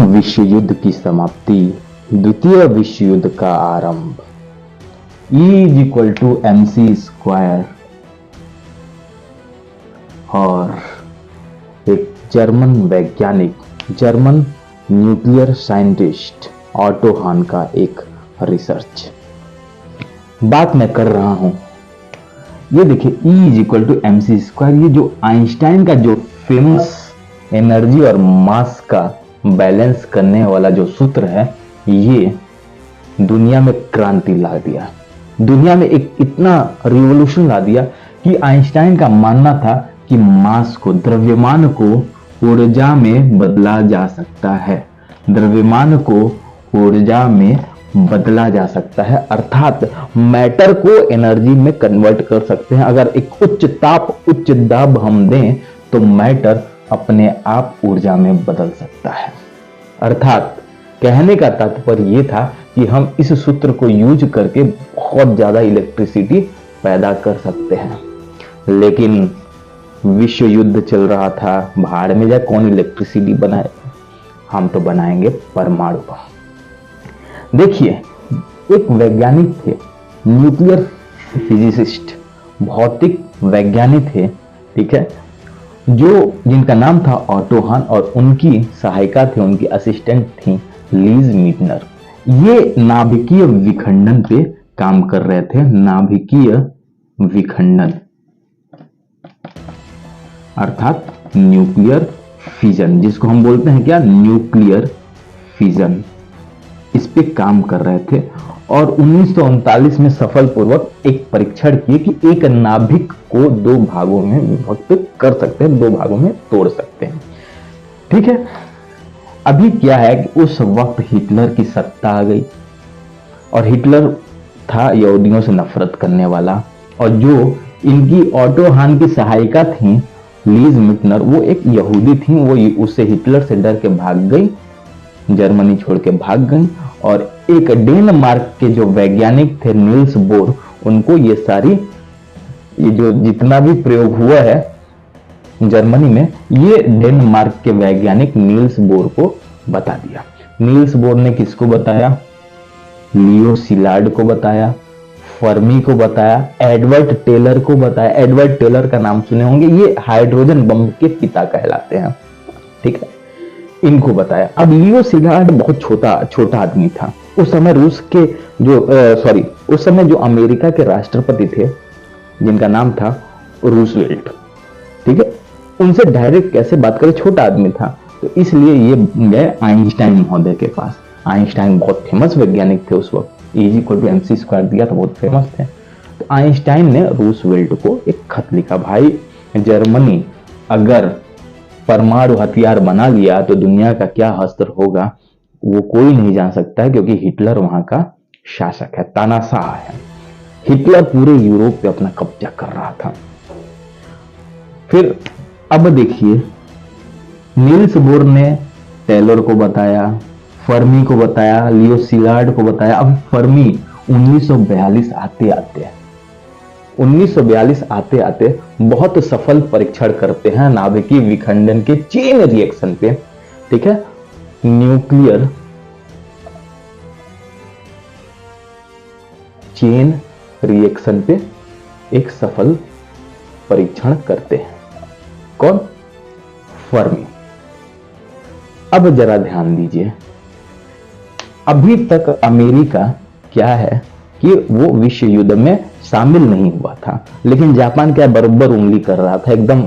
विश्व युद्ध की समाप्ति, द्वितीय विश्व युद्ध का आरंभ। E is equal to MC square. और एक जर्मन वैज्ञानिक, जर्मन न्यूक्लियर साइंटिस्ट ऑटो हान का एक रिसर्च बात मैं कर रहा हूं। ये देखिए E is equal to MC square, ये जो आइंस्टाइन का जो फेमस एनर्जी और मास का बैलेंस करने वाला जो सूत्र है, ये दुनिया में क्रांति ला दिया, दुनिया में एक इतना रिवॉल्यूशन ला दिया कि आइंस्टाइन का मानना था कि मास को, द्रव्यमान को ऊर्जा में बदला जा सकता है, द्रव्यमान को ऊर्जा में बदला जा सकता है, अर्थात मैटर को एनर्जी में कन्वर्ट कर सकते हैं। अगर एक उच्च ताप, उच्च दाब हम दें तो मैटर अपने आप ऊर्जा में बदल सकता है। अर्थात कहने का तात्पर्य यह था कि हम इस सूत्र को यूज करके बहुत ज्यादा इलेक्ट्रिसिटी पैदा कर सकते हैं। लेकिन विश्व युद्ध चल रहा था, भाड़ में जाए कौन इलेक्ट्रिसिटी बनाए, हम तो बनाएंगे परमाणु बम। देखिए एक वैज्ञानिक थे, न्यूक्लियर फिजिसिस्ट, भौतिक वैज्ञानिक थे, ठीक है, जो जिनका नाम था ऑटो हान, और उनकी सहायिका थे, उनकी असिस्टेंट थी लीज मीटनर। ये नाभिकीय विखंडन पे काम कर रहे थे, नाभिकीय विखंडन अर्थात न्यूक्लियर फिजन, जिसको हम बोलते हैं क्या, न्यूक्लियर फिजन, इस पे काम कर रहे थे। और 1939 में सफलपूर्वक एक परीक्षण किए कि एक नाभिक को दो भागों में विभक्त कर सकते हैं, दो भागों में तोड़ सकते हैं, ठीक है। अभी क्या है कि उस वक्त हिटलर की सत्ता आ गई, और हिटलर था यहूदियों से नफरत करने वाला, और जो इनकी ऑटो हान की सहायिका थी लीज मिटनर, वो एक यहूदी थी, वो उससे हिटलर से डर के भाग गई, जर्मनी छोड़ के भाग गई। और एक डेनमार्क के जो वैज्ञानिक थे नील्स बोर, उनको ये सारी, ये जो जितना भी प्रयोग हुआ है जर्मनी में, ये डेनमार्क के वैज्ञानिक नील्स बोर को बता दिया। नील्स बोर ने किसको बताया, लियो सिलार्ड को बताया, फर्मी को बताया, एडवर्ड टेलर को बताया। एडवर्ड टेलर का नाम सुने होंगे, ये हाइड्रोजन बम के पिता कहलाते हैं, ठीक है, इनको बताया। अब लियो सिलार्ड बहुत छोटा आदमी था। उस समय रूस के उस समय जो अमेरिका के राष्ट्रपति थे, जिनका नाम था रूसवेल्ट, ठीक है, उनसे डायरेक्ट कैसे बात करें, छोटा आदमी था, तो इसलिए ये गए आइंस्टाइन महोदय के पास। आइंस्टाइन बहुत फेमस वैज्ञानिक थे उस वक्त, E equal to MC square दिया था, बहुत फेमस थे। तो आइंस्टाइन ने रूसवेल्ट को एक खत लिखा, भाई जर्मनी अगर परमाणु हथियार बना लिया तो दुनिया का क्या हश्र होगा वो कोई नहीं जान सकता है, क्योंकि हिटलर वहां का शासक है, तानाशाह है। हिटलर पूरे यूरोप पे अपना कब्जा कर रहा था। फिर अब देखिए, नील्स बोर ने टेलर को बताया, फर्मी को बताया, लियो सिलार्ड को बताया। अब फर्मी 1942 आते आते बहुत सफल परीक्षण करते हैं नाभिकीय विखंडन के चेन रिएक्शन पे, ठीक है, न्यूक्लियर चेन रिएक्शन पे एक सफल परीक्षण करते हैं। कौन, फर्मी। अब जरा ध्यान दीजिए, अभी तक अमेरिका क्या है कि वो विश्व युद्ध में शामिल नहीं हुआ था, लेकिन जापान क्या बराबर उंगली कर रहा था, एकदम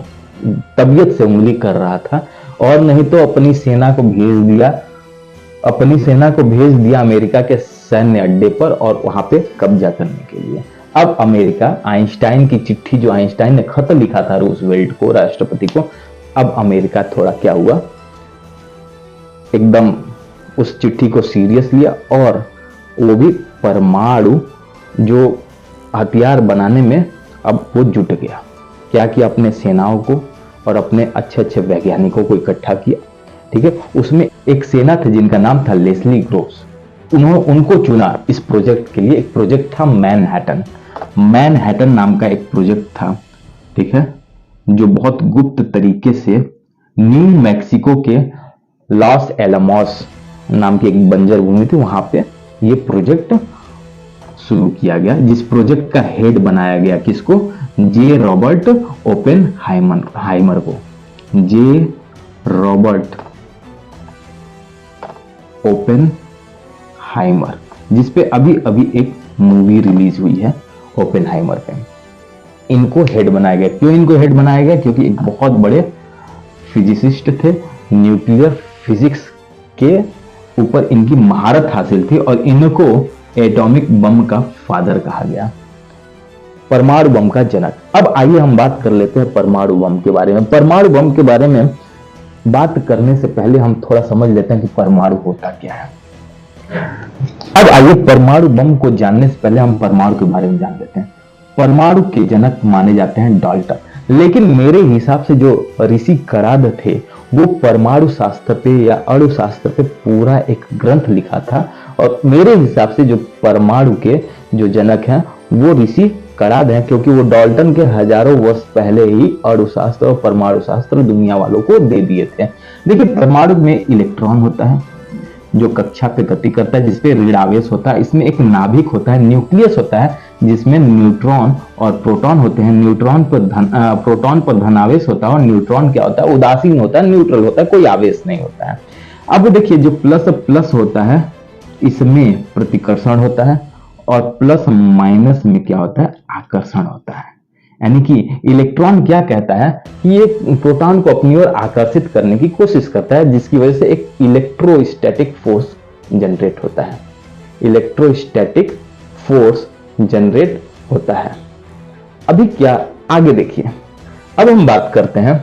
तबीयत से उंगली कर रहा था, और नहीं तो अपनी सेना को भेज दिया अमेरिका के सैन्य अड्डे पर, और वहां पे कब्जा करने के लिए। अब अमेरिका, आइंस्टाइन की चिट्ठी, जो आइंस्टाइन ने खत लिखा था रूसवेल्ट को, राष्ट्रपति को, अब अमेरिका थोड़ा क्या हुआ, एकदम उस चिट्ठी को सीरियस लिया, और वो भी परमाणु जो हथियार बनाने में अब वो जुट गया। क्या किया, अपने सेनाओं को और अपने अच्छे वैज्ञानिकों को इकट्ठा किया, ठीक है। उसमें एक सेना थे जिनका नाम था लेस्ली ग्रोस, उनको चुना इस प्रोजेक्ट के लिए। एक प्रोजेक्ट था मैनहट्टन नाम का एक प्रोजेक्ट था, ठीक है, जो बहुत गुप्त तरीके से न्यू मैक्सिको के लॉस एलामोस नाम की एक बंजर भूमि थी, वहां पे ये प्रोजेक्ट शुरू किया गया, जिस प्रोजेक्ट का हेड बनाया गया किसको, जे रॉबर्ट ओपेनहाइमर को, जे रॉबर्ट ओपेनहाइमर, जिसपे अभी अभी एक मूवी रिलीज हुई है ओपेनहाइमर पे। इनको हेड बनाया गया। क्यों इनको हेड बनाया गया? क्योंकि एक बहुत बड़े फिजिसिस्ट थे, न्यूक्लियर फिजिक्स के ऊपर इनकी महारत हासिल थी और इनको एटॉमिक बम का फादर कहा गया, परमाणु बम का जनक। अब आइए हम बात कर लेते हैं परमाणु बम के बारे में। परमाणु बम के बारे में बात करने से पहले हम थोड़ा समझ लेते हैं कि परमाणु होता क्या है। अब आइए परमाणु बम को जानने से पहले हम परमाणु के बारे में जान लेते हैं। परमाणु के जनक माने जाते हैं डाल्टन, लेकिन मेरे हिसाब से जो ऋषि कराद थे वो परमाणु शास्त्र पे या अणु शास्त्र पे पूरा एक ग्रंथ लिखा था, और मेरे हिसाब से जो परमाणु के जो जनक हैं वो ऋषि कराद हैं, क्योंकि वो डाल्टन के हजारों वर्ष पहले ही अणु शास्त्र और परमाणु शास्त्र दुनिया वालों को दे दिए थे। देखिए, परमाणु में इलेक्ट्रॉन होता है जो कक्षा पे गति करता है, जिसपे ऋण आवेश होता है। इसमें एक नाभिक होता है, न्यूक्लियस होता है, जिसमें न्यूट्रॉन और प्रोटॉन होते हैं। प्रोटॉन पर धनावेश होता है और न्यूट्रॉन क्या होता है, उदासीन होता है, न्यूट्रल होता है, कोई आवेश नहीं होता है। अब देखिए, जो प्लस प्लस होता है इसमें प्रतिकर्षण होता है और प्लस माइनस में क्या होता है, आकर्षण होता है। यानी कि इलेक्ट्रॉन क्या कहता है कि ये प्रोटॉन को अपनी ओर आकर्षित करने की कोशिश करता है, जिसकी वजह से एक इलेक्ट्रोस्टैटिक फोर्स जनरेट होता है। इलेक्ट्रोस्टैटिक फोर्स जनरेट होता है। अभी क्या, आगे देखिए, अब हम बात करते हैं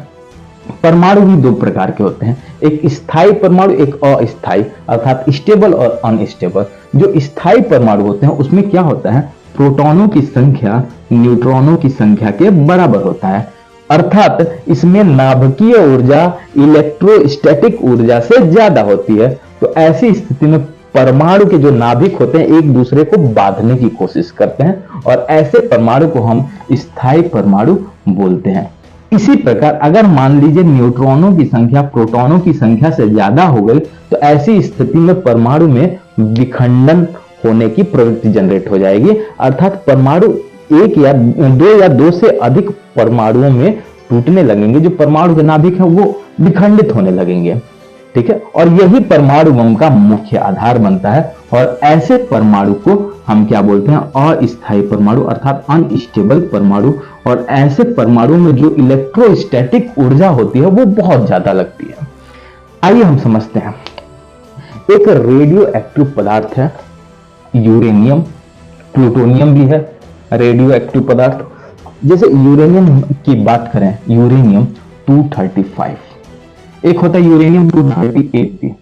परमाणु भी दो प्रकार के होते हैं, एक स्थायी परमाणु, एक अस्थायी, अर्थात स्टेबल और अनस्टेबल। जो स्थायी परमाणु होते हैं उसमें क्या होता है, प्रोटॉनों की संख्या न्यूट्रॉनों की संख्या के बराबर होता है, अर्थात इसमें नाभिकीय ऊर्जा इलेक्ट्रोस्टैटिक ऊर्जा से ज्यादा होती है। तो ऐसी स्थिति में परमाणु के जो नाभिक होते हैं एक दूसरे को बांधने की कोशिश करते हैं, और ऐसे परमाणु को हम स्थायी परमाणु बोलते हैं। इसी प्रकार अगर मान लीजिए न्यूट्रॉनों की संख्या प्रोटॉनों की संख्या से ज्यादा हो गई, तो ऐसी स्थिति में परमाणु में विखंडन होने की प्रवृत्ति जनरेट हो जाएगी, अर्थात परमाणु एक या दो से अधिक परमाणुओं में टूटने लगेंगे। जो परमाणु के नाभिक है वो विखंडित होने लगेंगे, ठीक है, और यही परमाणु बम का मुख्य आधार बनता है। और ऐसे परमाणु को हम क्या बोलते हैं, अस्थायी परमाणु, अर्थात अनस्टेबल परमाणु। और ऐसे परमाणु में जो इलेक्ट्रोस्टैटिक ऊर्जा होती है वो बहुत ज्यादा लगती है। आइए हम समझते हैं। एक रेडियो एक्टिव पदार्थ है यूरेनियम, प्लूटोनियम भी है रेडियो एक्टिव पदार्थ। जैसे यूरेनियम की बात करें, यूरेनियम 235, एक होता है यूरेनियम 238,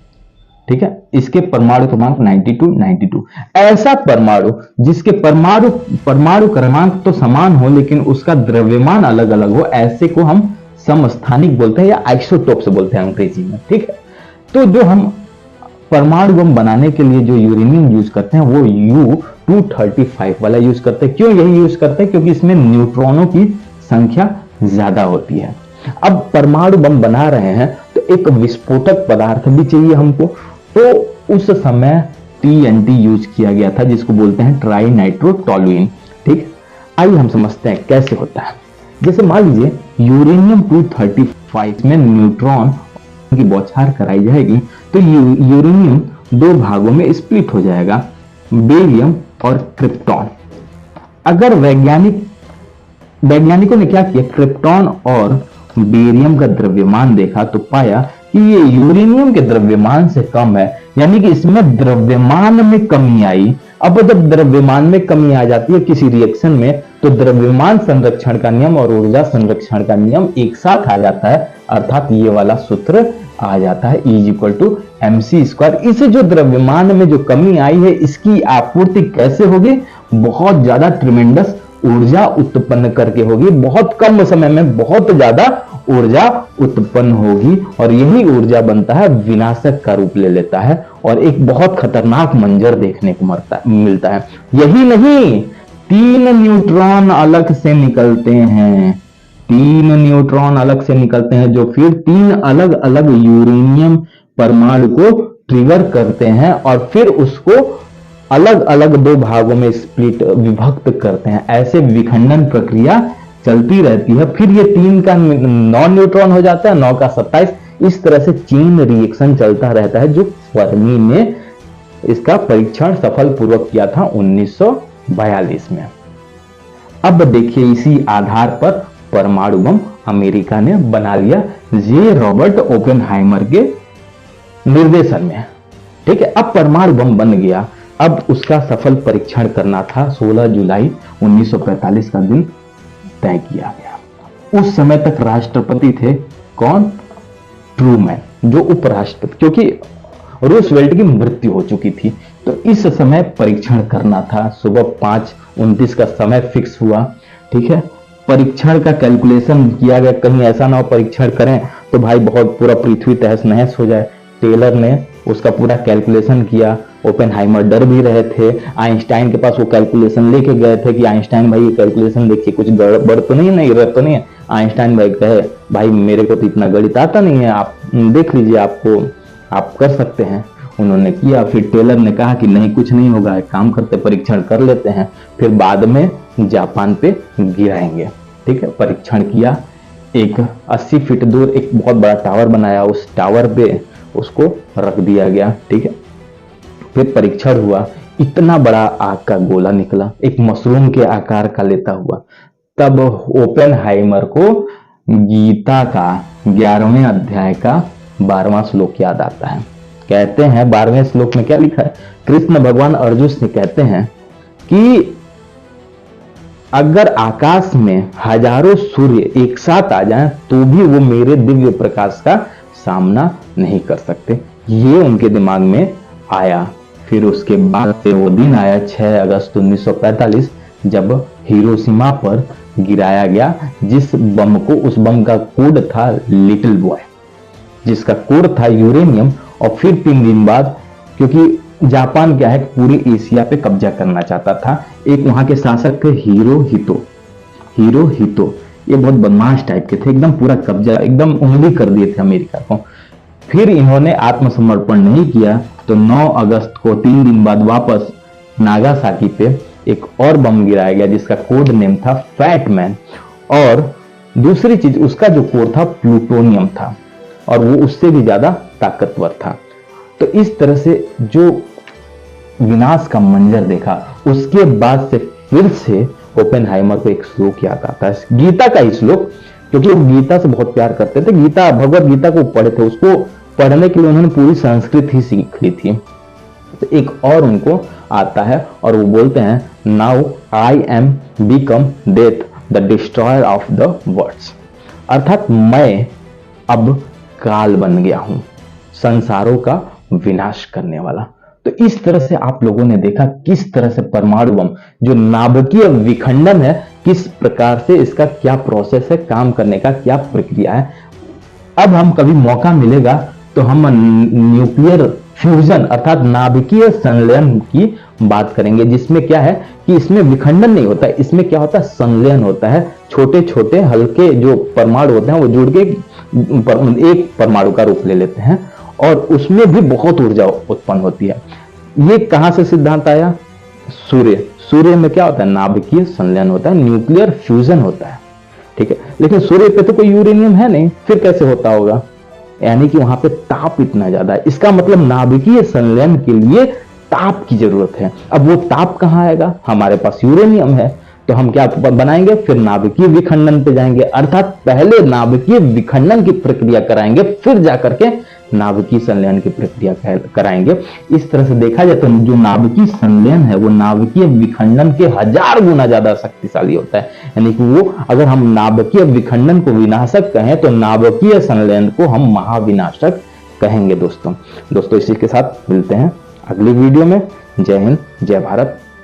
ठीक है, इसके परमाणु क्रमांक 92। ऐसा परमाणु जिसके परमाणु क्रमांक तो समान हो लेकिन उसका द्रव्यमान अलग अलग हो, ऐसे को हम समस्थानिक बोलते हैं या आइसोटोप्स बोलते हैं अंग्रेजी में, ठीक है। तो जो हम परमाणु बम बनाने के लिए जो यूरेनियम यूज करते हैं वो U-235 वाला यूज करते हैं। क्यों यही यूज करते हैं? क्योंकि इसमें न्यूट्रॉनों की संख्या ज्यादा होती है। अब परमाणु बम बना रहे हैं तो एक विस्फोटक पदार्थ भी चाहिए हमको, तो उस समय TNT यूज किया गया था, जिसको बोलते हैं ट्राई नाइट्रोटोलुइन, ठीक। आइए हम समझते हैं कैसे होता है। जैसे मान लीजिए यूरेनियम 235 में न्यूट्रॉन की बौछार कराई जाएगी तो यूरेनियम दो भागों में स्प्लिट हो जाएगा, बेरियम और क्रिप्टॉन। अगर वैज्ञानिकों ने क्या किया, क्रिप्टॉन और बेरियम का द्रव्यमान देखा तो पाया कि ये यूरेनियम के द्रव्यमान से कम है, यानी कि इसमें द्रव्यमान में कमी आई। अब जब द्रव्यमान में कमी आ जाती है किसी रिएक्शन में, तो द्रव्यमान संरक्षण का नियम और ऊर्जा संरक्षण का नियम एक साथ आ जाता है, अर्थात ये वाला सूत्र आ जाता है E=mc²। इस जो द्रव्यमान में जो कमी आई है इसकी आपूर्ति कैसे होगी, बहुत ज्यादा ट्रिमेंडस ऊर्जा उत्पन्न करके होगी, बहुत कम समय में बहुत ज्यादा ऊर्जा उत्पन्न होगी, और यही ऊर्जा बनता है विनाशक का रूप ले लेता है और एक बहुत खतरनाक मंजर देखने को मिलता है। यही नहीं, 3 न्यूट्रॉन अलग से निकलते हैं, 3 न्यूट्रॉन अलग से निकलते हैं, जो फिर 3 अलग अलग यूरेनियम परमाणु को ट्रिगर करते हैं और फिर उसको अलग अलग दो भागों में स्प्लिट विभक्त करते हैं। ऐसे विखंडन प्रक्रिया चलती रहती है। फिर ये 3 का 9 न्यूट्रॉन हो जाता है, 9 का 27। इस तरह से चेन रिएक्शन चलता रहता है, जो फर्मी ने इसका परीक्षण सफलपूर्वक किया था 1942 में। अब देखिए इसी आधार पर परमाणु बम अमेरिका ने बना लिया जे रॉबर्ट ओपेनहाइमर के निर्देशन में। ठीक है, अब परमाणु बम बन गया। अब उसका सफल परीक्षण करना था। 16 जुलाई 1945 का दिन तय किया गया। उस समय तक राष्ट्रपति थे कौन? ट्रूमैन, जो उपराष्ट्रपति, क्योंकि रूसवेल्ट की मृत्यु हो चुकी थी। तो इस समय परीक्षण करना था। सुबह 5:29 का समय फिक्स हुआ। ठीक है, परीक्षण का कैलकुलेशन किया गया, कहीं ऐसा ना हो परीक्षण करें तो भाई बहुत पूरा पृथ्वी तहस नहस हो जाए। टेलर ने उसका पूरा कैलकुलेशन किया। ओपेनहाइमर डर भी रहे थे। आइंस्टाइन के पास वो कैलकुलेशन लेके गए थे कि आइंस्टाइन भाई ये कैलकुलेशन देखिए कुछ गड़बड़ तो नहीं है, गलत तो नहीं है। आइंस्टाइन भाई कहे भाई मेरे को तो इतना गणित आता नहीं है, आप देख लीजिए, आप कर सकते हैं। उन्होंने किया। फिर टेलर ने कहा कि नहीं कुछ नहीं होगा, एक काम करते परीक्षण कर लेते हैं, फिर बाद में जापान पे गिराएंगे। ठीक है, परीक्षण किया। एक 80 फीट दूर एक बहुत बड़ा टावर बनाया, उस टावर पे उसको रख दिया गया। ठीक है, फिर परीक्षण हुआ। इतना बड़ा आग का गोला निकला, एक मशरूम के आकार का लेता हुआ। तब ओपेनहाइमर को गीता का 11वें अध्याय का 12वां श्लोक याद आता है। कहते हैं 12वें श्लोक में क्या लिखा है? कृष्ण भगवान अर्जुन से कहते हैं कि अगर आकाश में हजारों सूर्य एक साथ आ जाएं तो भी वो मेरे दिव्य प्रकाश का सामना नहीं कर सकते। ये उनके दिमाग में आया। फिर उसके बाद से वो दिन आया 6 अगस्त 1945, जब हिरोशिमा पर गिराया गया जिस बम को, उस बम का कोड था लिटिल बॉय, जिसका कोड था यूरेनियम। और फिर 3 दिन बाद, क्योंकि जापान क्या है पूरी एशिया पे कब्जा करना चाहता था, एक वहां के शासक थे हिरोहितो। ये बहुत बदमाश टाइप के थे, एकदम पूरा कब्जा एकदम उंगली कर दिए थे अमेरिका को। फिर इन्होंने आत्मसमर्पण नहीं किया तो 9 अगस्त को 3 दिन बाद वापस नागासाकी पे एक और बम गिराया गया जिसका कोड नेम था फैटमैन। और दूसरी चीज, उसका जो कोड था प्लूटोनियम था और वो उससे भी ज्यादा ताकतवर था। तो इस तरह से जो विनाश का मंजर देखा, उसके बाद से फिर से ओपेनहाइमर को एक श्लोक याद आता है, गीता का ही श्लोक, क्योंकि वो गीता से बहुत प्यार करते थे। गीता, भगवत गीता को पढ़े थे, उसको पढ़ने के लिए उन्होंने पूरी संस्कृत ही सीख ली थी। तो एक और उनको आता है और वो बोलते हैं, now I am become death the destroyer of the words, अर्थात मैं अब काल बन गया हूं, संसारों का विनाश करने वाला। तो इस तरह से आप लोगों ने देखा किस तरह से परमाणु बम जो नाभिकीय विखंडन है, किस प्रकार से इसका क्या प्रोसेस है, काम करने का क्या प्रक्रिया है। अब हम कभी मौका मिलेगा तो हम न्यूक्लियर फ्यूजन अर्थात नाभिकीय संलयन की बात करेंगे, जिसमें क्या है कि इसमें विखंडन नहीं होता है, इसमें क्या होता है, संलयन होता है। छोटे छोटे हल्के जो परमाणु होते हैं वो जुड़ के एक परमाणु का रूप ले लेते हैं और उसमें भी बहुत ऊर्जा उत्पन्न होती है। ये कहां से सिद्धांत आया? सूर्य में क्या होता है, नाभिकीय संलयन होता है, न्यूक्लियर फ्यूजन होता है। ठीक है, लेकिन सूर्य पे तो कोई यूरेनियम है नहीं, फिर कैसे होता होगा? यानी कि वहां पे ताप इतना ज्यादा है। इसका मतलब नाभिकीय संलयन के लिए ताप की जरूरत है। अब वो ताप कहां आएगा? हमारे पास यूरेनियम है, तो हम क्या बनाएंगे? फिर नाभिकीय विखंडन पे जाएंगे, अर्थात पहले नाभिकीय विखंडन की प्रक्रिया कराएंगे, फिर जाकर के नाभिकीय संलयन की प्रक्रिया कराएंगे। इस तरह से देखा जाए तो जो नाभिकीय संलयन है वो नाभिकीय विखंडन के 1000 गुना ज्यादा शक्तिशाली होता है। यानी कि वो, अगर हम नाभिकीय विखंडन को विनाशक कहें तो नाभिकीय संलयन को हम महाविनाशक कहेंगे। दोस्तों इसी के साथ मिलते हैं अगली वीडियो में। जय हिंद, जय भारत।